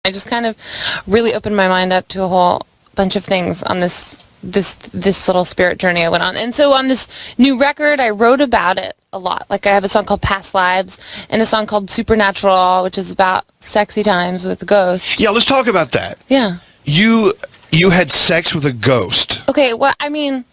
I just kind of really opened my mind up to a whole bunch of things on this little spirit journey I went on. And so on this new record, I wrote about it a lot. Like I have a song called Past Lives and a song called Supernatural, which is about sexy times with a ghost. Yeah, let's talk about that. Yeah. You had sex with a ghost. Okay, well, I mean...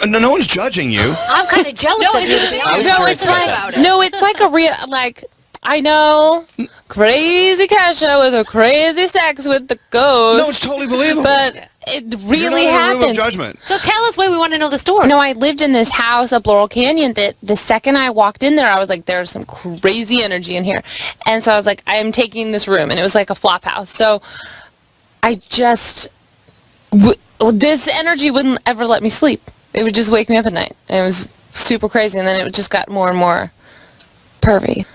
No one's judging you. I'm kind of jealous of you, to be honest. It's like a real, like... I know, crazy Kesha with a crazy sex with the ghost. No, it's totally believable. But it really You're not in a room of happened. judgment. So tell us why we want to know the story. No, I lived in this house up Laurel Canyon that the second I walked in there, I was like, there's some crazy energy in here. And so I was like, I am taking this room. And it was like a flop house. So I just, this energy wouldn't ever let me sleep. It would just wake me up at night. And it was super crazy. And then it just got more and more pervy.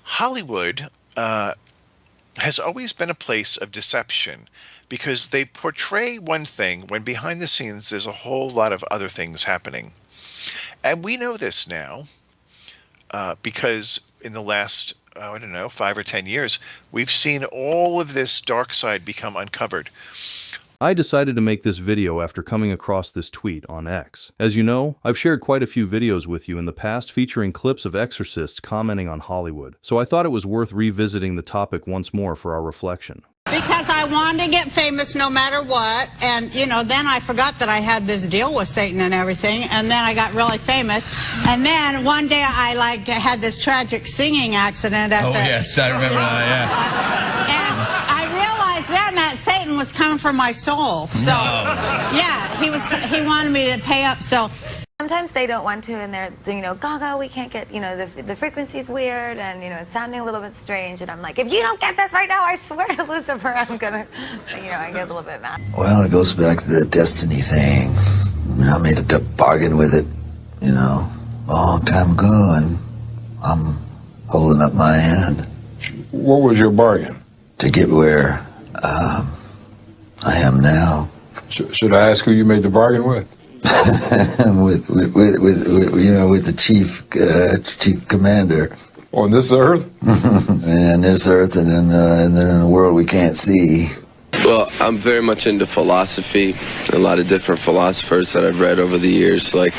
Hollywood has always been a place of deception because they portray one thing when behind the scenes there's a whole lot of other things happening. And we know this now because in the last, 5 or 10 years, we've seen all of this dark side become uncovered. I decided to make this video after coming across this tweet on X. As you know, I've shared quite a few videos with you in the past featuring clips of exorcists commenting on Hollywood, so I thought it was worth revisiting the topic once more for our reflection. Because I wanted to get famous no matter what, and then I forgot that I had this deal with Satan and everything, and then I got really famous, and then one day I had this tragic singing accident at yes, I remember that, yeah. And I realized then that Satan was coming for my soul, so he wanted me to pay up, so. Sometimes they don't want to, and they're, Gaga, we can't get, the frequency's weird, and, it's sounding a little bit strange, and I'm like, if you don't get this right now, I swear to Lucifer, I'm gonna, I get a little bit mad. Well, it goes back to the destiny thing. I made a bargain with it, a long time ago, and I'm holding up my hand. What was your bargain? To get where I am now. Should I ask who you made the bargain with? with the chief commander. On this earth? And this earth, and then in the world we can't see. Well, I'm very much into philosophy. A lot of different philosophers that I've read over the years, like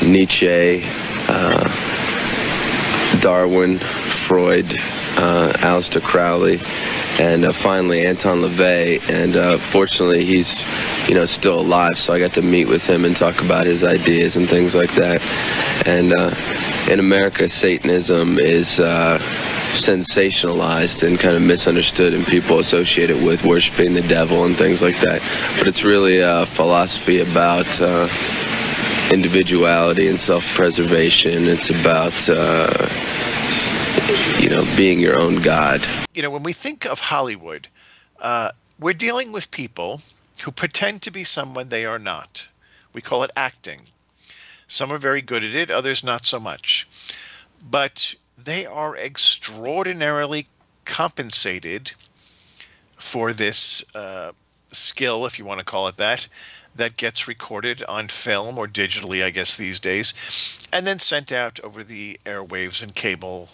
Nietzsche, Darwin, Freud, Aleister Crowley, and finally Anton LaVey. And fortunately, he's still alive, so I got to meet with him and talk about his ideas and things like that. And in America, Satanism is sensationalized and kind of misunderstood, and people associate it with worshiping the devil and things like that. But it's really a philosophy about individuality and self-preservation. It's about being your own God. When we think of Hollywood, we're dealing with people who pretend to be someone they are not. We call it acting. Some are very good at it, others not so much. But they are extraordinarily compensated for this skill, if you want to call it that gets recorded on film or digitally, I guess, these days, and then sent out over the airwaves and cable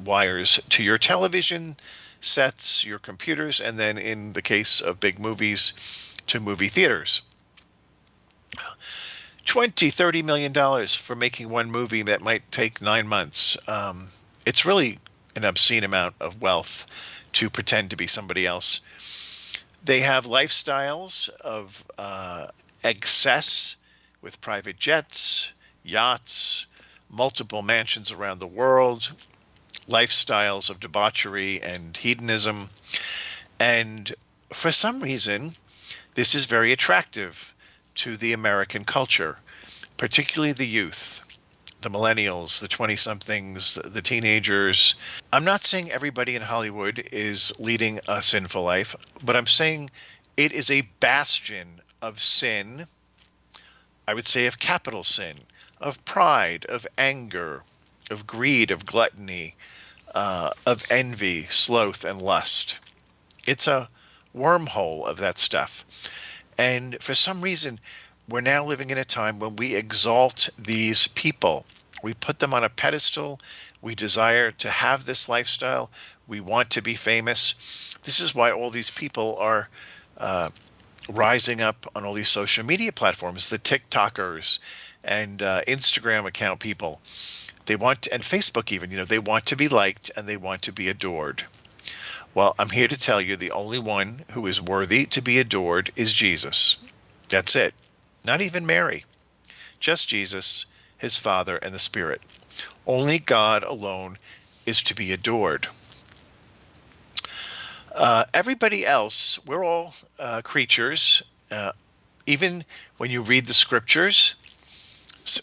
wires to your television sets, your computers, and then in the case of big movies, to movie theaters. $20-30 million for making one movie that might take 9 months. It's really an obscene amount of wealth to pretend to be somebody else. They have lifestyles of excess with private jets, yachts, multiple mansions around the world, lifestyles of debauchery and hedonism. And for some reason, this is very attractive to the American culture, particularly the youth, the millennials, the 20-somethings, the teenagers. I'm not saying everybody in Hollywood is leading a sinful life, but I'm saying it is a bastion of sin, I would say of capital sin, of pride, of anger, of greed, of gluttony, of envy, sloth, and lust. It's a wormhole of that stuff. And for some reason, we're now living in a time when we exalt these people. We put them on a pedestal. We desire to have this lifestyle. We want to be famous. This is why all these people are rising up on all these social media platforms, the TikTokers and Instagram account people. They want, and Facebook even, they want to be liked and they want to be adored. Well, I'm here to tell you the only one who is worthy to be adored is Jesus. That's it. Not even Mary. Just Jesus, his Father, and the Spirit. Only God alone is to be adored. Everybody else, we're all creatures. Even when you read the scriptures,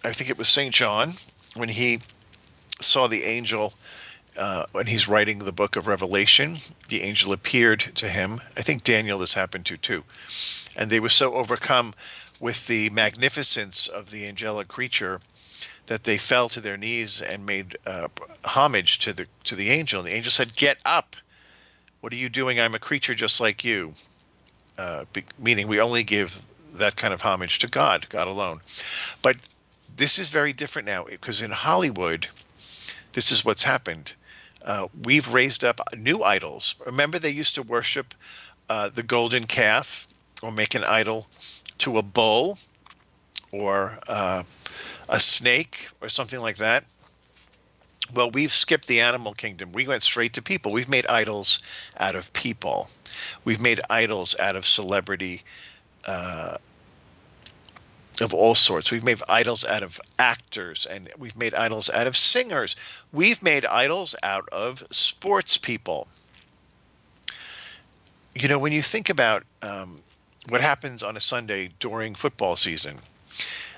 I think it was St. John, when he saw the angel, when he's writing the book of Revelation, the angel appeared to him. I think Daniel this happened to too. And they were so overcome with the magnificence of the angelic creature that they fell to their knees and made homage to the angel. And the angel said, "Get up. What are you doing? I'm a creature just like you." Meaning we only give that kind of homage to God alone. But this is very different now, because in Hollywood, this is what's happened. We've raised up new idols. Remember, they used to worship the golden calf, or make an idol to a bull or a snake or something like that. Well, we've skipped the animal kingdom. We went straight to people. We've made idols out of people. We've made idols out of celebrity of all sorts. We've made idols out of actors, and we've made idols out of singers. We've made idols out of sports people. When you think about what happens on a Sunday during football season,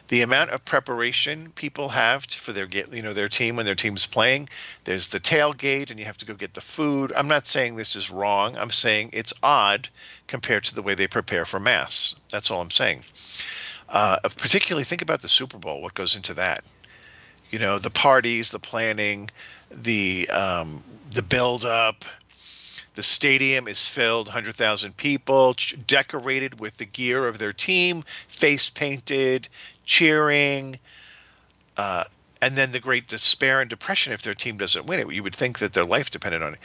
the amount of preparation people have for their team when their team's playing. There's the tailgate, and you have to go get the food. I'm not saying this is wrong. I'm saying it's odd compared to the way they prepare for Mass. That's all I'm saying. Particularly think about the Super Bowl, what goes into that. The parties, the planning, the build-up. The stadium is filled, 100,000 people, decorated with the gear of their team, face painted, cheering, and then the great despair and depression if their team doesn't win it. You would think that their life depended on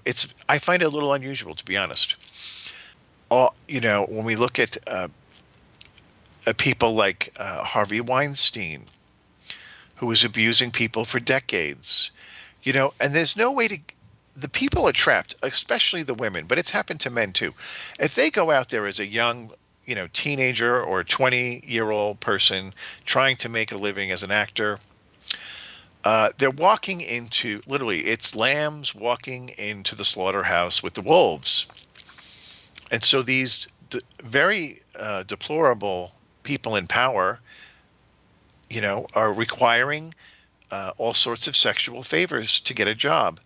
it. I find it a little unusual, to be honest. When we look at people like Harvey Weinstein, who was abusing people for decades, and there's no way to. The people are trapped, especially the women, but it's happened to men too. If they go out there as a young, teenager or a 20-year-old person trying to make a living as an actor, they're walking into, literally, it's lambs walking into the slaughterhouse with the wolves. And so these very deplorable people in power, are requiring all sorts of sexual favors to get a job.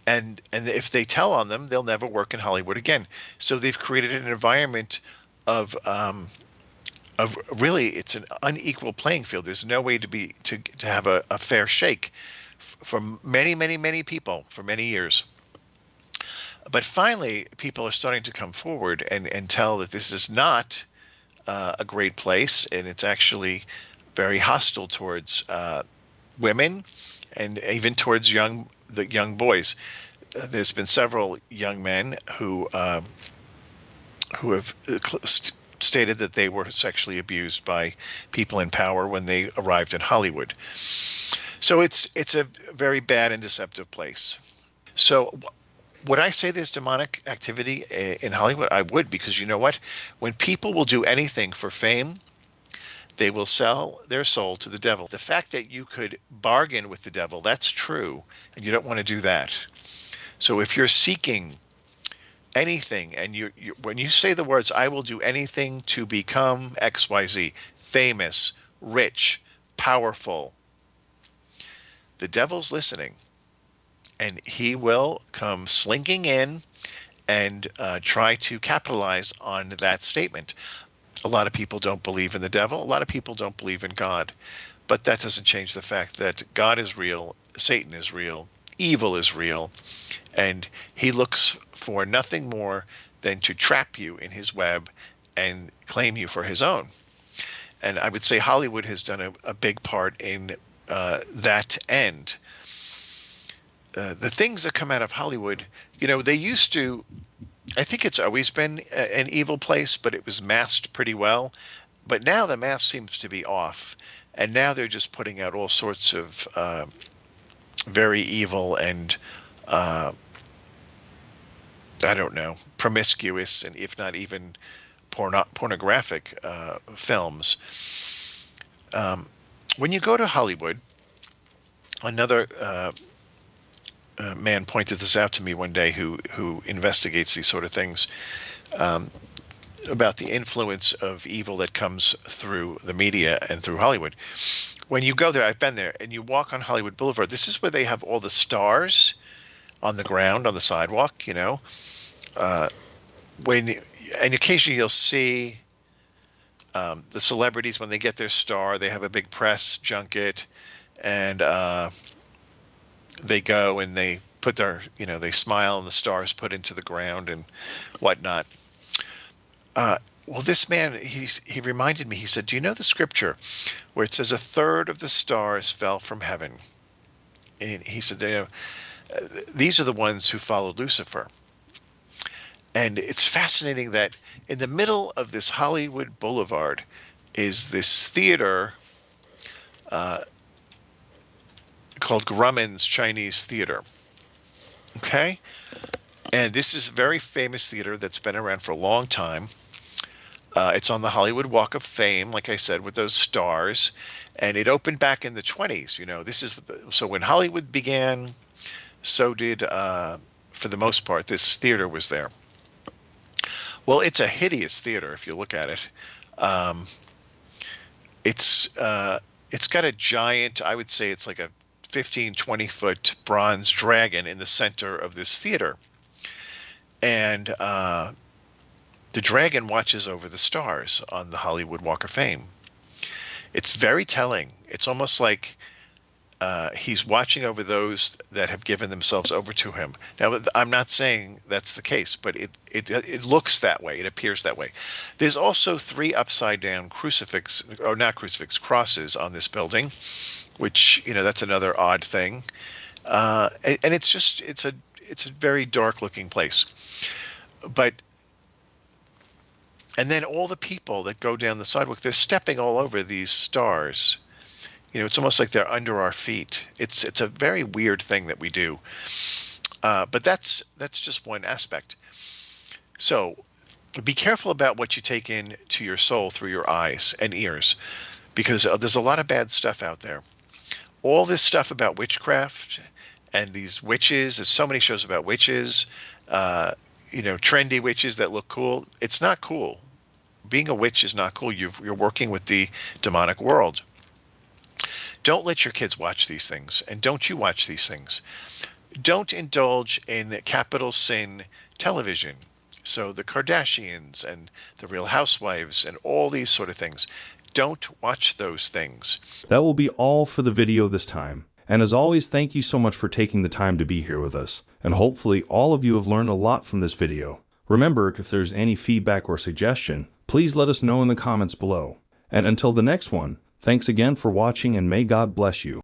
And if they tell on them, they'll never work in Hollywood again. So they've created an environment of really, it's an unequal playing field. There's no way to have a fair shake for many, many, many people for many years. But finally, people are starting to come forward and tell that this is not a great place, and it's actually very hostile towards women and even towards the young boys. There's been several young men who have stated that they were sexually abused by people in power when they arrived in Hollywood. So it's a very bad and deceptive place. So would I say there's demonic activity in Hollywood? I would, because you know what? When people will do anything for fame, they will sell their soul to the devil. The fact that you could bargain with the devil, that's true, and you don't want to do that. So if you're seeking anything, and you when you say the words, "I will do anything to become XYZ," famous, rich, powerful, the devil's listening, and he will come slinking in and try to capitalize on that statement. A lot of people don't believe in the devil. A lot of people don't believe in God. But that doesn't change the fact that God is real, Satan is real, evil is real, and he looks for nothing more than to trap you in his web and claim you for his own. And I would say Hollywood has done a big part in that end. the things that come out of Hollywood, you know, they used to. I think it's always been an evil place, but it was masked pretty well. But now the mask seems to be off, and now they're just putting out all sorts of very evil and I don't know, promiscuous and if not even pornographic films. When you go to Hollywood, another man pointed this out to me one day who investigates these sort of things, about the influence of evil that comes through the media and through Hollywood. When you go there, I've been there, and you walk on Hollywood Boulevard, this is where they have all the stars on the ground, on the sidewalk, you know. And occasionally you'll see the celebrities, when they get their star, they have a big press junket, and they go and they put their, you know, they smile and the stars put into the ground and whatnot. Well, this man, he reminded me, he said, do you know the scripture where it says a third of the stars fell from heaven? And he said, you know, these are the ones who followed Lucifer. And it's fascinating that in the middle of this Hollywood Boulevard is this theater called Grumman's Chinese Theater. Okay? And this is a very famous theater that's been around for a long time. It's on the Hollywood Walk of Fame, like I said, with those stars. And it opened back in the 20s. You know, this is so when Hollywood began, so did, for the most part, this theater was there. Well, it's a hideous theater if you look at it. It's got a giant, I would say it's like a 15, 20-foot bronze dragon in the center of this theater. And the dragon watches over the stars on the Hollywood Walk of Fame. It's very telling. It's almost like he's watching over those that have given themselves over to him. Now, I'm not saying that's the case, but it looks that way. It appears that way. There's also 3 upside-down crosses on this building, which, you know, that's another odd thing. And it's a very dark-looking place. And then all the people that go down the sidewalk, they're stepping all over these stars. You know, it's almost like they're under our feet. It's a very weird thing that we do. But that's just one aspect. So be careful about what you take in to your soul through your eyes and ears, because there's a lot of bad stuff out there. All this stuff about witchcraft and these witches, there's so many shows about witches, you know, trendy witches that look cool. It's not cool. Being a witch is not cool. You're working with the demonic world. Don't let your kids watch these things, and don't you watch these things. Don't indulge in capital sin television. So the Kardashians and the Real Housewives and all these sort of things. Don't watch those things. That will be all for the video this time. And as always, thank you so much for taking the time to be here with us. And hopefully all of you have learned a lot from this video. Remember, if there's any feedback or suggestion, please let us know in the comments below. And until the next one, thanks again for watching, and may God bless you.